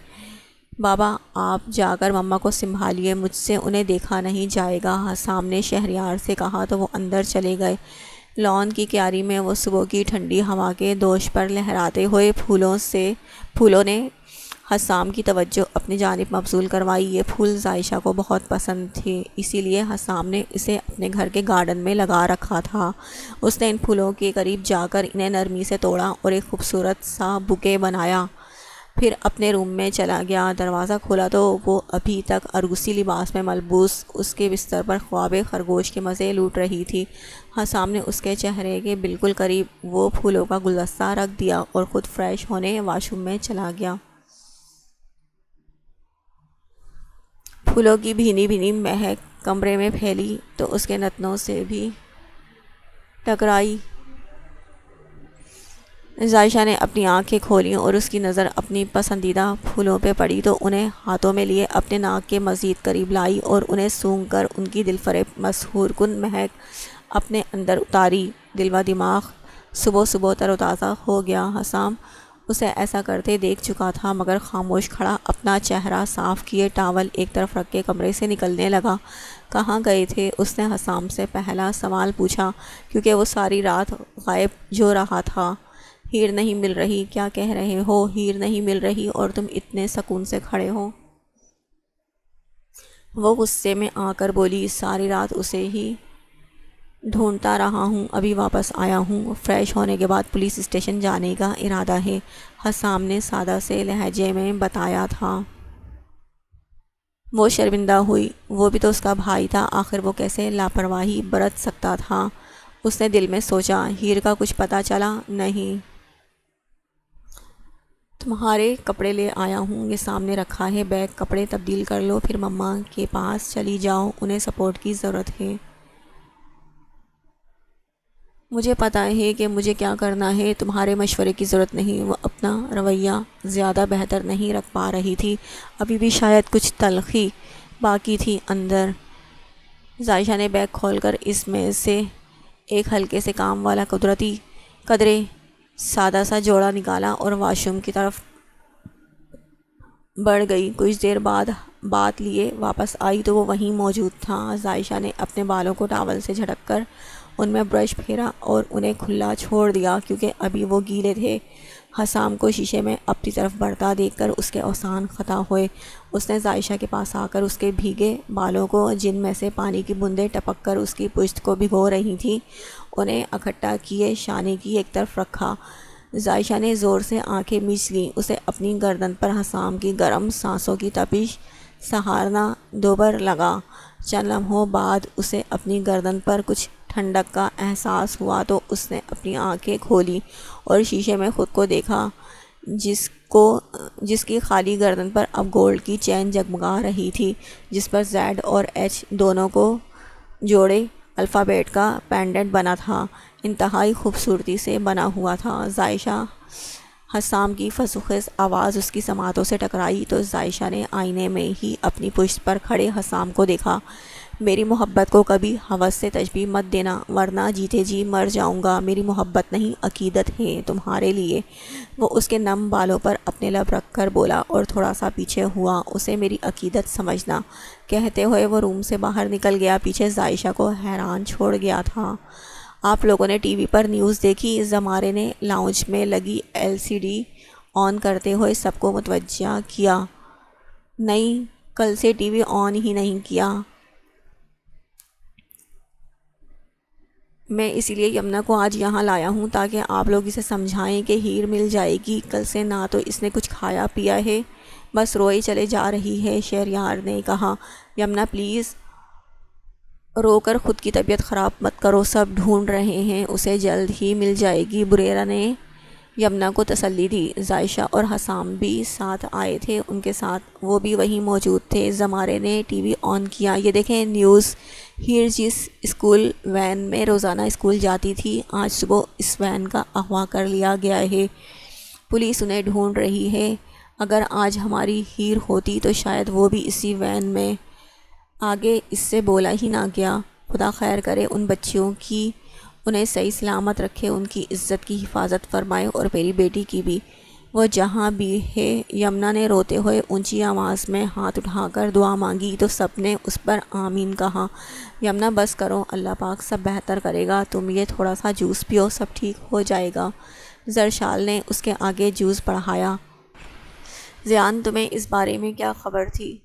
بابا آپ جا کر مما کو سنبھالیے، مجھ سے انہیں دیکھا نہیں جائے گا، حسام نے شہریار سے کہا تو وہ اندر چلے گئے۔ لان کی کیاری میں وہ صبح کی ٹھنڈی ہوا کے دوش پر لہراتے ہوئے پھولوں نے حسام کی توجہ اپنی جانب مبذول کروائی۔ یہ پھول ذائشہ کو بہت پسند تھے، اسی لیے حسام نے اسے اپنے گھر کے گارڈن میں لگا رکھا تھا۔ اس نے ان پھولوں کے قریب جا کر انہیں نرمی سے توڑا اور ایک خوبصورت سا بوکے بنایا، پھر اپنے روم میں چلا گیا۔ دروازہ کھولا تو وہ ابھی تک عروسی لباس میں ملبوس اس کے بستر پر خواب خرگوش کے مزے لوٹ رہی تھی۔ حسام نے اس کے چہرے کے بالکل قریب وہ پھولوں کا گلدستہ رکھ دیا اور خود فریش ہونے واش روم میں چلا گیا۔ پھولوں کی بھینی بھینی مہک کمرے میں پھیلی تو اس کے نتنوں سے بھی ٹکرائی۔ ذائشہ نے اپنی آنکھیں کھولیں اور اس کی نظر اپنی پسندیدہ پھولوں پہ پڑی تو انہیں ہاتھوں میں لیے اپنے ناک کے مزید قریب لائی اور انہیں سونگھ کر ان کی دل فریب مسحور کن مہک اپنے اندر اتاری۔ دل و دماغ صبح صبح تر و تازہ ہو گیا۔ حسام اسے ایسا کرتے دیکھ چکا تھا مگر خاموش کھڑا، اپنا چہرہ صاف کیے ٹاول ایک طرف رکھ کے کمرے سے نکلنے لگا۔ کہاں گئے تھے؟ اس نے حسام سے پہلا سوال پوچھا، کیونکہ وہ ساری رات غائب جو رہا تھا۔ ہیر نہیں مل رہی؟ کیا کہہ رہے ہو؟ ہیر نہیں مل رہی اور تم اتنے سکون سے کھڑے ہو؟ وہ غصے میں آ کر بولی، ساری رات اسے ہی ڈھونڈتا رہا ہوں، ابھی واپس آیا ہوں، فریش ہونے کے بعد پولیس اسٹیشن جانے کا ارادہ ہے، حسام نے سادہ سے لہجے میں بتایا تھا۔ وہ شرمندہ ہوئی، وہ بھی تو اس کا بھائی تھا، آخر وہ کیسے لاپرواہی برت سکتا تھا؟ اس نے دل میں سوچا۔ ہیر کا کچھ پتہ چلا؟ نہیں۔ تمہارے کپڑے لے آیا ہوں، یہ سامنے رکھا ہے، بیگ کپڑے تبدیل کر لو، پھر مما کے پاس چلی جاؤ، انہیں سپورٹ کی ضرورت ہے۔ مجھے پتہ ہے کہ مجھے کیا کرنا ہے، تمہارے مشورے کی ضرورت نہیں۔ وہ اپنا رویہ زیادہ بہتر نہیں رکھ پا رہی تھی، ابھی بھی شاید کچھ تلخی باقی تھی اندر۔ ذائشہ نے بیگ کھول کر اس میں سے ایک ہلکے سے کام والا قدرے سادہ سا جوڑا نکالا اور واش روم کی طرف بڑھ گئی۔ کچھ دیر بعد بات لیے واپس آئی تو وہ وہیں موجود تھا۔ ذائشہ نے اپنے بالوں کو ٹاول سے جھٹک کر ان میں برش پھیرا اور انہیں کھلا چھوڑ دیا کیونکہ ابھی وہ گیلے تھے۔ حسام کو شیشے میں اپنی طرف بڑھتا دیکھ کر اس کے اوسان خطا ہوئے۔ اس نے ذائشہ کے پاس آ کر اس کے بھیگے بالوں کو، جن میں سے پانی کی بوندیں ٹپک کر اس کی پشت کو بھگو رہی تھیں، انہیں اکٹھا کیے شانے کی ایک طرف رکھا۔ ذائشہ نے زور سے آنکھیں میچ لیں، اسے اپنی گردن پر حسام کی گرم سانسوں کی تپش سہارنا دوبر لگا۔ چند لمحوں بعد اسے اپنی گردن پر کچھ ٹھنڈک کا احساس ہوا تو اس نے اپنی آنکھیں کھولی اور شیشے میں خود کو دیکھا، جس کی خالی گردن پر اب گولڈ کی چین جگمگا رہی تھی، جس پر زیڈ اور ایچ دونوں کو جوڑے الفابیٹ کا پینڈنٹ بنا تھا، انتہائی خوبصورتی سے بنا ہوا تھا۔ ذائشہ حسام کی فسوخیز آواز اس کی سماعتوں سے ٹکرائی تو ذائشہ نے آئینے میں ہی اپنی پشت پر کھڑے حسام کو دیکھا۔ میری محبت کو کبھی ہوس سے تشبیہ مت دینا ورنہ جیتے جی مر جاؤں گا۔ میری محبت نہیں، عقیدت ہے تمہارے لیے۔ وہ اس کے نم بالوں پر اپنے لب رکھ کر بولا اور تھوڑا سا پیچھے ہوا۔ اسے میری عقیدت سمجھنا، کہتے ہوئے وہ روم سے باہر نکل گیا۔ پیچھے ذائشہ کو حیران چھوڑ گیا تھا۔ آپ لوگوں نے ٹی وی پر نیوز دیکھی؟ زمارے نے لاؤنج میں لگی LCD آن کرتے ہوئے سب کو متوجہ کیا۔ نہیں، کل سے ٹی وی آن ہی نہیں کیا۔ میں اسی لیے یمنا کو آج یہاں لایا ہوں تاکہ آپ لوگ اسے سمجھائیں کہ ہیر مل جائے گی۔ کل سے نہ تو اس نے کچھ کھایا پیا ہے، بس روئے چلے جا رہی ہے۔ شہریار نے کہا۔ یمنا پلیز رو کر خود کی طبیعت خراب مت کرو، سب ڈھونڈ رہے ہیں، اسے جلد ہی مل جائے گی۔ بریرا نے یمنا کو تسلی دی۔ ذائشہ اور حسام بھی ساتھ آئے تھے، ان کے ساتھ وہ بھی وہیں موجود تھے۔ زمارے نے ٹی وی آن کیا۔ یہ دیکھیں نیوز، ہیر جس اسکول وین میں روزانہ اسکول جاتی تھی، آج صبح اس وین کا اغوا کر لیا گیا ہے۔ پولیس انہیں ڈھونڈ رہی ہے۔ اگر آج ہماری ہیر ہوتی تو شاید وہ بھی اسی وین میں۔ آگے اس سے بولا ہی نہ گیا۔ خدا خیر کرے ان بچیوں کی، انہیں صحیح سلامت رکھے، ان کی عزت کی حفاظت فرمائے اور میری بیٹی کی بھی، وہ جہاں بھی ہے۔ یمنا نے روتے ہوئے اونچی آواز میں ہاتھ اٹھا کر دعا مانگی تو سب نے اس پر آمین کہا۔ یمنا بس کرو، اللہ پاک سب بہتر کرے گا، تم یہ تھوڑا سا جوس پیو، سب ٹھیک ہو جائے گا۔ زرشال نے اس کے آگے جوس بڑھایا۔ زیان، تمہیں اس بارے میں کیا خبر تھی؟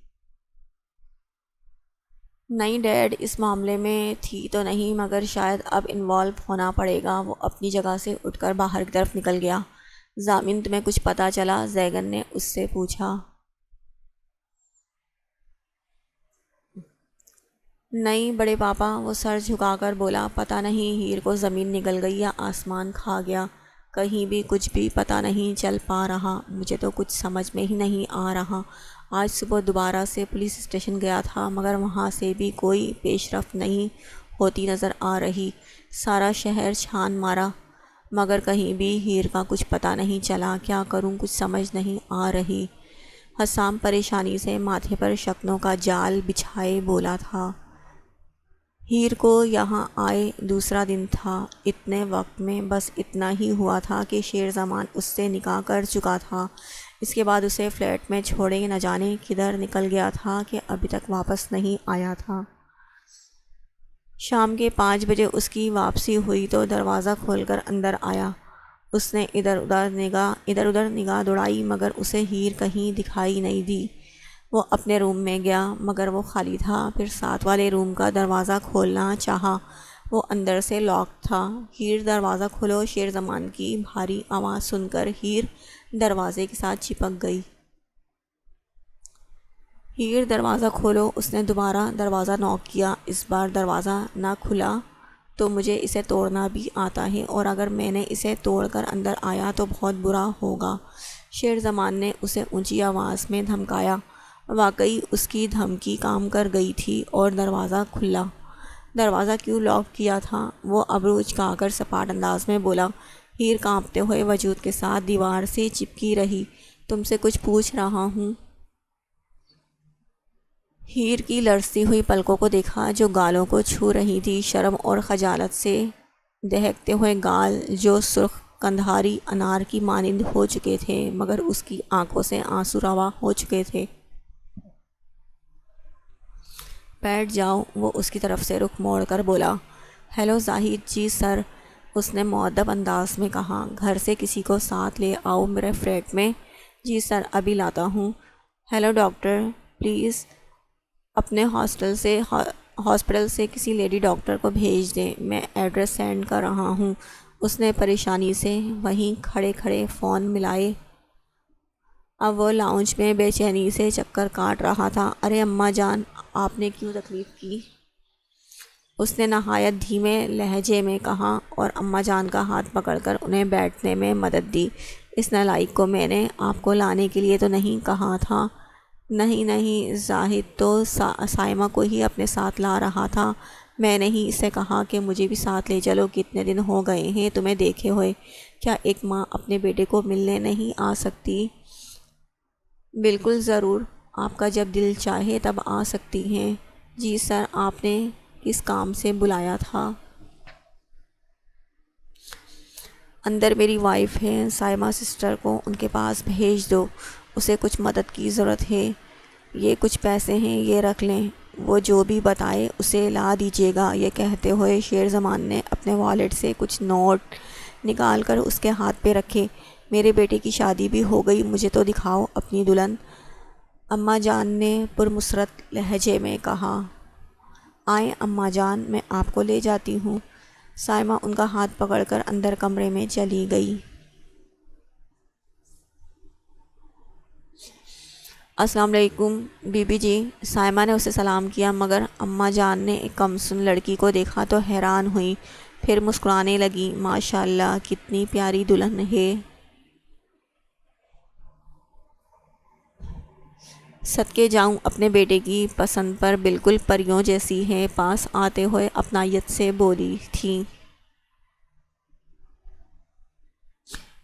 نہیں ڈیڈ، اس معاملے میں تھی تو نہیں، مگر شاید اب انوالو ہونا پڑے گا۔ وہ اپنی جگہ سے اٹھ کر باہر کی طرف نکل گیا۔ ضامن، تمہیں کچھ پتہ چلا؟ زیگن نے اس سے پوچھا۔ نہیں بڑے پاپا، وہ سر جھکا کر بولا، پتہ نہیں ہیر کو زمین نگل گئی یا آسمان کھا گیا، کہیں بھی کچھ بھی پتہ نہیں چل پا رہا، مجھے تو کچھ سمجھ میں ہی نہیں آ رہا۔ آج صبح دوبارہ سے پولیس اسٹیشن گیا تھا مگر وہاں سے بھی کوئی پیش رفت نہیں ہوتی نظر آ رہی۔ سارا شہر چھان مارا مگر کہیں بھی ہیر کا کچھ پتہ نہیں چلا۔ کیا کروں، کچھ سمجھ نہیں آ رہی۔ حسام پریشانی سے ماتھے پر شکنوں کا جال بچھائے بولا تھا۔ ہیر کو یہاں آئے دوسرا دن تھا۔ اتنے وقت میں بس اتنا ہی ہوا تھا کہ شیر زمان اس سے نکاح کر چکا تھا۔ اس کے بعد اسے فلیٹ میں چھوڑے نہ جانے کدھر نکل گیا تھا کہ ابھی تک واپس نہیں آیا تھا۔ شام کے 5 بجے اس کی واپسی ہوئی تو دروازہ کھول کر اندر آیا۔ اس نے ادھر ادھر نگاہ دوڑائی مگر اسے ہیر کہیں دکھائی نہیں دی۔ وہ اپنے روم میں گیا مگر وہ خالی تھا۔ پھر ساتھ والے روم کا دروازہ کھولنا چاہا، وہ اندر سے لاک تھا۔ ہیر دروازہ کھولو، شیر زمان کی بھاری آواز سن کر ہیر دروازے کے ساتھ چپک گئی۔ ہیر دروازہ کھولو، اس نے دوبارہ دروازہ نوک کیا۔ اس بار دروازہ نہ کھلا تو مجھے اسے توڑنا بھی آتا ہے اور اگر میں نے اسے توڑ کر اندر آیا تو بہت برا ہوگا۔ شیر زمان نے اسے اونچی آواز میں دھمکایا۔ واقعی اس کی دھمکی کام کر گئی تھی اور دروازہ کھلا۔ دروازہ کیوں لاک کیا تھا؟ وہ ابرو اچکا کر سپاٹ انداز میں بولا۔ ہیر کانپتے ہوئے وجود کے ساتھ دیوار سے چپکی رہی۔ تم سے کچھ پوچھ رہا ہوں۔ ہیر کی لرزتی ہوئی پلکوں کو دیکھا جو گالوں کو چھو رہی تھی، شرم اور خجالت سے دہکتے ہوئے گال جو سرخ کندھاری انار کی مانند ہو چکے تھے مگر اس کی آنکھوں سے آنسو روا ہو چکے تھے۔ بیٹھ جاؤ، وہ اس کی طرف سے رخ موڑ کر بولا۔ ہیلو زاہد جی سر، اس نے مؤدب انداز میں کہا۔ گھر سے کسی کو ساتھ لے آؤ میرے فلیٹ میں۔ جی سر، ابھی لاتا ہوں۔ ہیلو ڈاکٹر، پلیز اپنے ہاسپٹل سے کسی لیڈی ڈاکٹر کو بھیج دیں، میں ایڈریس سینڈ کر رہا ہوں۔ اس نے پریشانی سے وہیں کھڑے کھڑے فون ملائے اب وہ لاؤنج میں بے چینی سے چکر کاٹ رہا تھا۔ ارے اماں جان، آپ نے کیوں تکلیف کی؟ اس نے نہایت دھیمے لہجے میں کہا اور اماں جان کا ہاتھ پکڑ کر انہیں بیٹھنے میں مدد دی۔ اس نالائق کو میں نے آپ کو لانے کے لیے تو نہیں کہا تھا۔ نہیں نہیں، زاہد تو سائمہ کو ہی اپنے ساتھ لا رہا تھا۔ میں نے ہی اسے کہا کہ مجھے بھی ساتھ لے چلو، کتنے دن ہو گئے ہیں تمہیں دیکھے ہوئے، کیا ایک ماں اپنے بیٹے کو ملنے نہیں آ سکتی؟ بالکل ضرور، آپ کا جب دل چاہے تب آ سکتی ہیں۔ جی سر، آپ نے کس کام سے بلایا تھا؟ اندر میری وائف ہے، سائمہ سسٹر کو ان کے پاس بھیج دو، اسے کچھ مدد کی ضرورت ہے۔ یہ کچھ پیسے ہیں، یہ رکھ لیں، وہ جو بھی بتائے اسے لا دیجیے گا۔ یہ کہتے ہوئے شیر زمان نے اپنے والیٹ سے کچھ نوٹ نکال کر اس کے ہاتھ پہ رکھے۔ میرے بیٹے کی شادی بھی ہو گئی، مجھے تو دکھاؤ اپنی دلہن، اماں جان نے پرمسرت لہجے میں کہا۔ آئیں اماں جان، میں آپ کو لے جاتی ہوں۔ سائمہ ان کا ہاتھ پکڑ کر اندر کمرے میں چلی گئی۔ السلام علیکم بی بی جی، سائمہ نے اسے سلام کیا، مگر اماں جان نے ایک کمسن لڑکی کو دیکھا تو حیران ہوئی، پھر مسکرانے لگی۔ ماشاء اللہ، کتنی پیاری دلہن ہے۔ صدقے جاؤں، اپنے بیٹے کی پسند پر بالکل پریوں جیسی ہے۔ پاس آتے ہوئے اپنائیت سے بولی تھی۔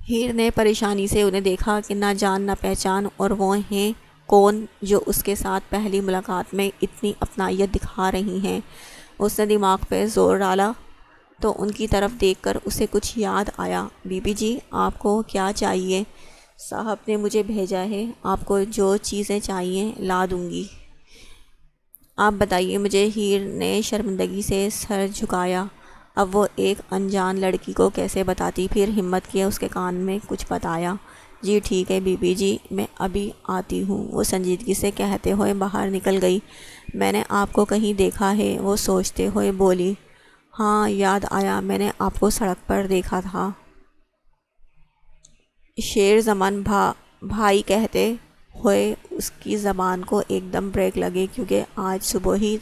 ہیر نے پریشانی سے انہیں دیکھا کہ نہ جان نہ پہچان، اور وہ ہیں کون جو اس کے ساتھ پہلی ملاقات میں اتنی اپنائیت دکھا رہی ہیں۔ اس نے دماغ پہ زور ڈالا تو ان کی طرف دیکھ کر اسے کچھ یاد آیا۔ بی بی جی، آپ کو کیا چاہیے؟ صاحب نے مجھے بھیجا ہے، آپ کو جو چیزیں چاہیے لا دوں گی۔ آپ بتائیے مجھے، ہیر نے شرمندگی سے سر جھکایا۔ اب وہ ایک انجان لڑکی کو کیسے بتاتی؟ پھر ہمت کیا اس کے کان میں کچھ بتایا۔ جی ٹھیک ہے بی بی جی، میں ابھی آتی ہوں، وہ سنجیدگی سے کہتے ہوئے باہر نکل گئی۔ میں نے آپ کو کہیں دیکھا ہے، وہ سوچتے ہوئے بولی۔ ہاں یاد آیا، میں نے آپ کو سڑک پر دیکھا تھا۔ شیر زمان بھائی کہتے ہوئے اس کی زبان کو ایک دم بریک لگے، کیونکہ آج صبح ہی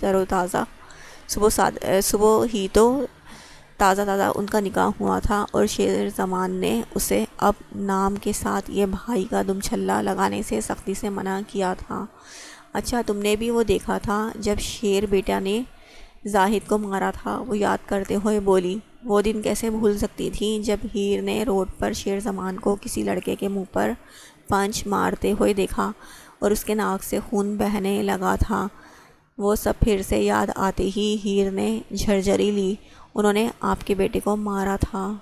تو تازہ ان کا نکاح ہوا تھا، اور شیر زمان نے اسے اب نام کے ساتھ یہ بھائی کا دم چھلا لگانے سے سختی سے منع کیا تھا۔ اچھا، تم نے بھی وہ دیکھا تھا جب شیر بیٹا نے زاہد کو مارا تھا؟ وہ یاد کرتے ہوئے بولی۔ وہ دن کیسے بھول سکتی تھی جب ہیر نے روڈ پر شیر زمان کو کسی لڑکے کے منہ پر پنچ مارتے ہوئے دیکھا اور اس کے ناک سے خون بہنے لگا تھا۔ وہ سب پھر سے یاد آتے ہی ہیر نے جھرجھری لی۔ انہوں نے آپ کے بیٹے کو مارا تھا۔